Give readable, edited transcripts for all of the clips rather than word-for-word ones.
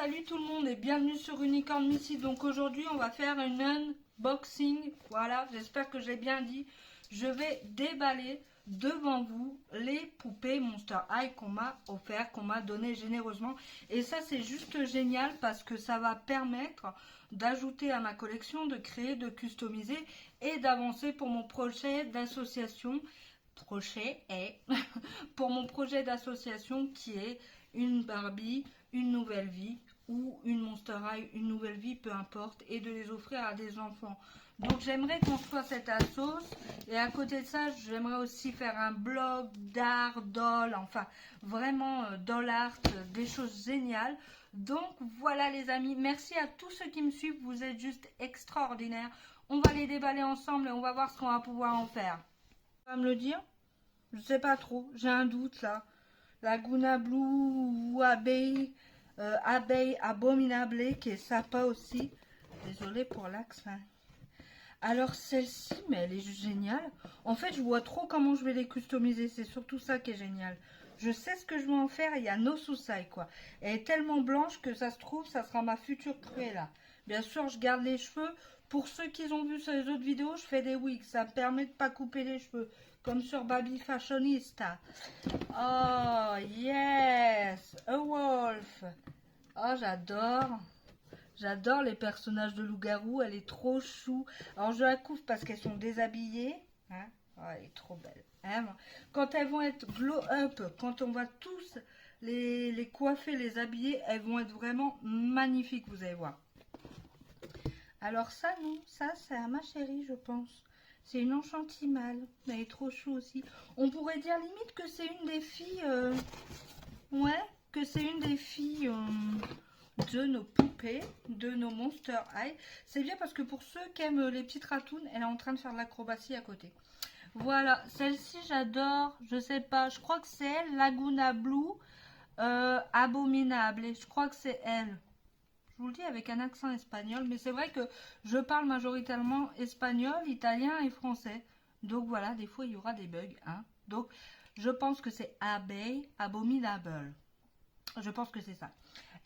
Salut tout le monde et bienvenue sur Unicorn Missy. Donc aujourd'hui on va faire une unboxing. Voilà, j'espère que j'ai bien dit. Je vais déballer devant vous les poupées Monster High qu'on m'a offert, qu'on m'a donné généreusement. Et ça c'est juste génial parce que ça va permettre d'ajouter à ma collection, de créer, de customiser et d'avancer pour mon projet d'association. Pour mon projet d'association qui est une Barbie, une nouvelle vie ou une Monster High, une nouvelle vie, peu importe, et de les offrir à des enfants. Donc j'aimerais qu'on soit cette assos et à côté de ça, j'aimerais aussi faire un blog d'art, doll, enfin vraiment doll art, des choses géniales. Donc voilà les amis, merci à tous ceux qui me suivent, vous êtes juste extraordinaires. On va les déballer ensemble et on va voir ce qu'on va pouvoir en faire. Tu vas me le dire? Je sais pas trop, j'ai un doute là. Laguna Blue ou Abeille, Abeille Abominable qui est sympa aussi. Désolée pour l'accent. Alors celle-ci, mais elle est juste géniale. En fait, je vois trop comment je vais les customiser. C'est surtout ça qui est génial. Je sais ce que je vais en faire. Il y a No Susai quoi. Elle est tellement blanche que ça se trouve, ça sera ma future Cruella. Bien sûr, je garde les cheveux. Pour ceux qui ont vu sur les autres vidéos, je fais des wigs. Ça me permet de pas couper les cheveux. Comme sur Baby Fashionista. Oh, yes! A wolf! Oh, j'adore! J'adore les personnages de loup-garou. Elle est trop chou. Alors, je la couvre parce qu'elles sont déshabillées. Hein? Oh, elle est trop belle. Hein? Quand elles vont être glow-up, quand on va tous les coiffer, les habiller, elles vont être vraiment magnifiques, vous allez voir. Alors ça, non, ça, c'est à ma chérie, je pense. C'est une enchantimale. Elle est trop chou aussi. On pourrait dire limite que c'est une des filles... Ouais, que c'est une des filles de nos poupées, de nos Monster High. C'est bien parce que pour ceux qui aiment les petites ratounes, elle est en train de faire de l'acrobatie à côté. Voilà, celle-ci j'adore. Je sais pas, je crois que c'est elle, Laguna Blue, Abominable. Je crois que c'est elle. Je vous le dis avec un accent espagnol, mais c'est vrai que je parle majoritairement espagnol, italien et français. Donc voilà, des fois il y aura des bugs. Hein. Donc je pense que c'est Abeille Abominable. Je pense que c'est ça.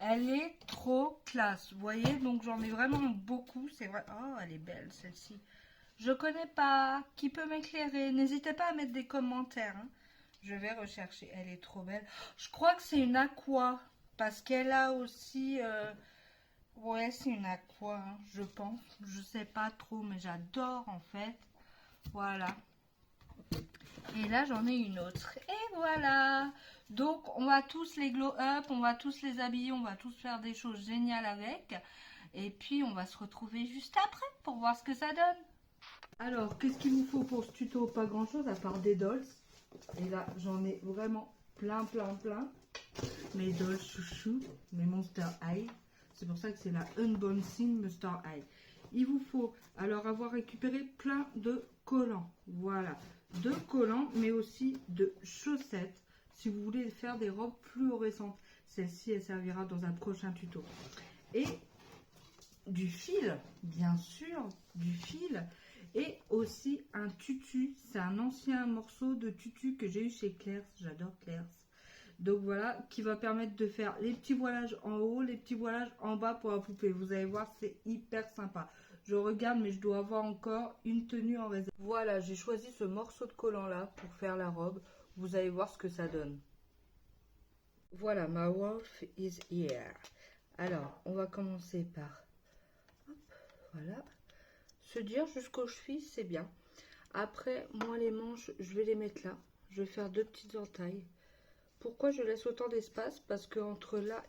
Elle est trop classe, vous voyez. Donc j'en ai vraiment beaucoup, c'est vrai. Oh, elle est belle celle-ci. Je connais pas. Qui peut m'éclairer? N'hésitez pas à mettre des commentaires. Hein. Je vais rechercher. Elle est trop belle. Je crois que c'est une aqua parce qu'elle a aussi... Ouais, c'est une aqua, hein, je pense. Je sais pas trop, mais j'adore en fait. Voilà. Et là, j'en ai une autre. Et voilà. Donc, on va tous les glow up, on va tous les habiller, on va tous faire des choses géniales avec. Et puis, on va se retrouver juste après pour voir ce que ça donne. Alors, qu'est-ce qu'il nous faut pour ce tuto? Pas grand-chose à part des dolls. Et là, j'en ai vraiment plein. Mes dolls chouchou, mes Monster High. C'est pour ça que c'est la Unboxing Monster High. Il vous faut alors avoir récupéré plein de collants. Voilà, de collants, mais aussi de chaussettes. Si vous voulez faire des robes fluorescentes. Celle-ci, elle servira dans un prochain tuto. Et du fil, bien sûr, du fil. Et aussi un tutu. C'est un ancien morceau de tutu que j'ai eu chez Claire's. J'adore Claire's. Donc voilà, qui va permettre de faire les petits voilages en haut, les petits voilages en bas pour la poupée. Vous allez voir, c'est hyper sympa. Je regarde, mais je dois avoir encore une tenue en réserve. Voilà, j'ai choisi ce morceau de collant là pour faire la robe. Vous allez voir ce que ça donne. Voilà, ma wolf is here. Alors, on va commencer par... Hop, voilà. Se dire jusqu'aux chevilles, c'est bien. Après, moi, les manches, je vais les mettre là. Je vais faire deux petites entailles. Pourquoi je laisse autant d'espace? Parce que entre là,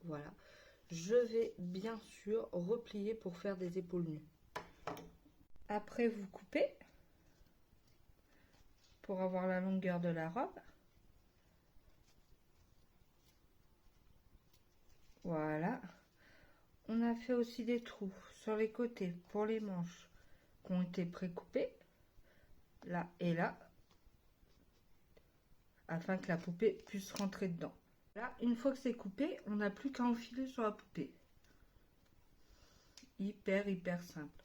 voilà, je vais bien sûr replier pour faire des épaules nues. Après, vous coupez pour avoir la longueur de la robe. Voilà. On a fait aussi des trous sur les côtés pour les manches qui ont été précoupées, là et là, afin que la poupée puisse rentrer dedans. Là, une fois que c'est coupé, on n'a plus qu'à enfiler sur la poupée. Hyper simple.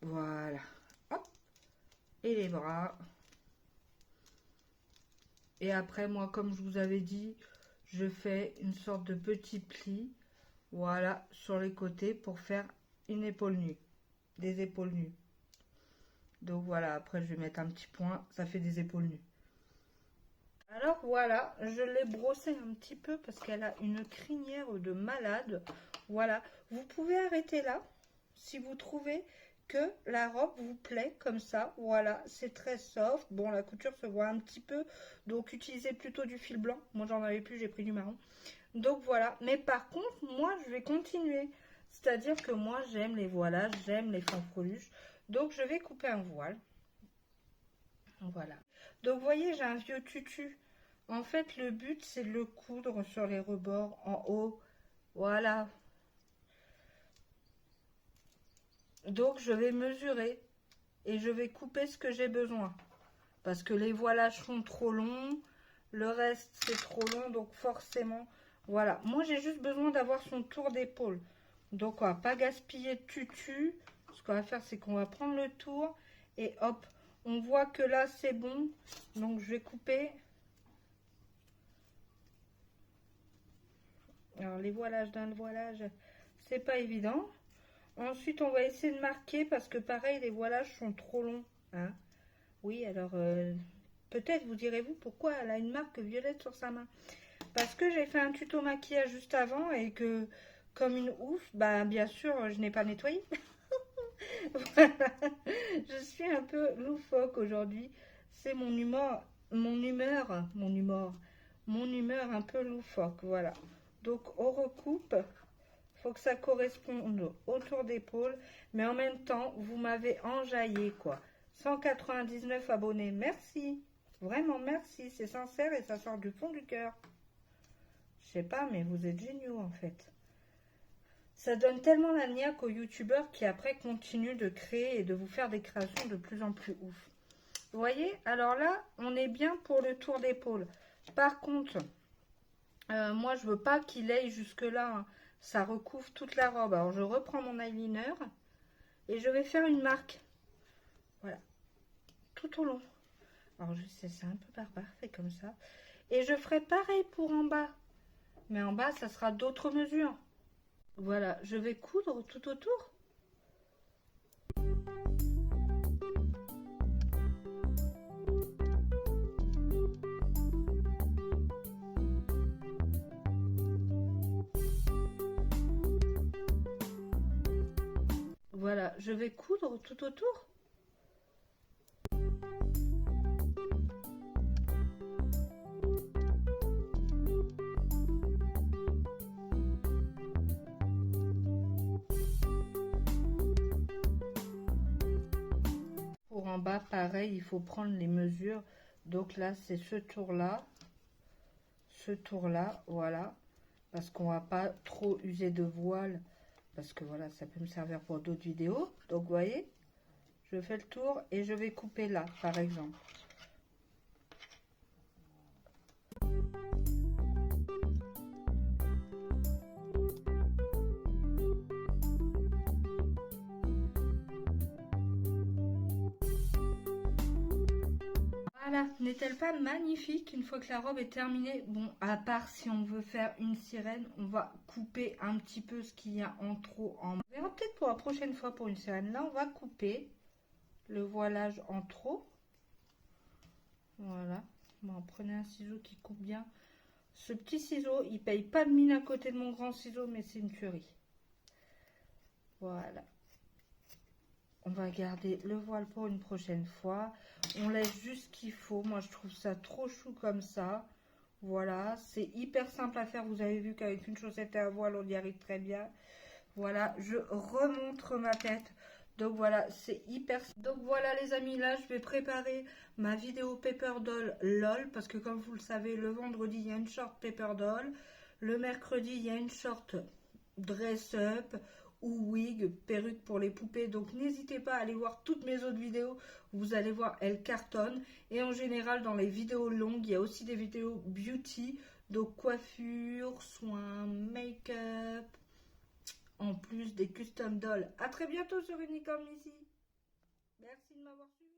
Voilà. Hop. Et les bras. Et après, moi, comme je vous avais dit, je fais une sorte de petit pli, voilà, sur les côtés pour faire une épaule nue, des épaules nues. Donc voilà, après je vais mettre un petit point, ça fait des épaules nues. Alors voilà, je l'ai brossée un petit peu parce qu'elle a une crinière de malade. Voilà, vous pouvez arrêter là si vous trouvez que la robe vous plaît comme ça. Voilà, c'est très soft. Bon, la couture se voit un petit peu, donc utilisez plutôt du fil blanc. Moi, j'en avais plus, j'ai pris du marron. Donc voilà, mais par contre, moi, je vais continuer. C'est-à-dire que moi, j'aime les voilages, j'aime les fanfreluches. Donc, je vais couper un voile. Voilà. Donc, vous voyez, j'ai un vieux tutu. En fait, le but, c'est de le coudre sur les rebords, en haut. Voilà. Donc, je vais mesurer et je vais couper ce que j'ai besoin. Parce que les voilages sont trop longs, le reste, c'est trop long, donc forcément, voilà. Moi, j'ai juste besoin d'avoir son tour d'épaule. Donc, on va pas gaspiller de tutu. Ce qu'on va faire, c'est qu'on va prendre le tour et hop, on voit que là, c'est bon. Donc, je vais couper. Alors, les voilages d'un voilage, c'est pas évident. Ensuite, on va essayer de marquer parce que pareil, les voilages sont trop longs. Hein. Oui, alors, peut-être vous direz-vous pourquoi elle a une marque violette sur sa main. Parce que j'ai fait un tuto maquillage juste avant et que, comme une ouf, bah bien sûr, je n'ai pas nettoyé. Voilà. Je suis un peu loufoque aujourd'hui. C'est mon humeur un peu loufoque. Voilà. Donc, on recoupe. Faut que ça corresponde au tour d'épaule. Mais en même temps, vous m'avez enjaillé, quoi. 199 abonnés. Merci. Vraiment, merci. C'est sincère et ça sort du fond du cœur. Je sais pas, mais vous êtes géniaux, en fait. Ça donne tellement la niaque aux youtubeurs qui après continuent de créer et de vous faire des créations de plus en plus ouf. Vous voyez, alors là, on est bien pour le tour d'épaule. Par contre, moi, je veux pas qu'il aille jusque-là. Hein. Ça recouvre toute la robe. Alors, je reprends mon eyeliner et je vais faire une marque. Voilà. Tout au long. Alors, je sais, c'est un peu barbare, fait comme ça. Et je ferai pareil pour en bas. Mais en bas, ça sera d'autres mesures. Voilà, je vais coudre tout autour. Voilà, je vais coudre tout autour. Pour en bas, pareil, il faut prendre les mesures. Donc là, c'est ce tour-là, voilà. Parce qu'on va pas trop user de voile. Parce que voilà, ça peut me servir pour d'autres vidéos. Donc, vous voyez, je fais le tour et je vais couper là, par exemple. Voilà, n'est-elle pas magnifique une fois que la robe est terminée? Bon, à part si on veut faire une sirène, on va couper un petit peu ce qu'il y a en trop en bas. On verra peut-être pour la prochaine fois pour une sirène. Là, on va couper le voilage en trop. Voilà. Bon, prenez un ciseau qui coupe bien. Ce petit ciseau, il paye pas de mine à côté de mon grand ciseau, mais c'est une tuerie. Voilà. On va garder le voile pour une prochaine fois. On laisse juste ce qu'il faut. Moi, je trouve ça trop chou comme ça. Voilà, c'est hyper simple à faire. Vous avez vu qu'avec une chaussette et un voile, on y arrive très bien. Voilà, je remontre ma tête. Donc voilà, c'est hyper... Donc voilà les amis, là, je vais préparer ma vidéo Paper Doll LOL. Parce que comme vous le savez, le vendredi, il y a une short Paper Doll. Le mercredi, il y a une short Dress Up ou wig, perruque pour les poupées. Donc n'hésitez pas à aller voir toutes mes autres vidéos. Vous allez voir, elles cartonnent. Et en général, dans les vidéos longues, il y a aussi des vidéos beauty. Donc coiffure, soins, make-up. En plus des custom dolls. À très bientôt sur Unicorn Missy. Merci de m'avoir suivi.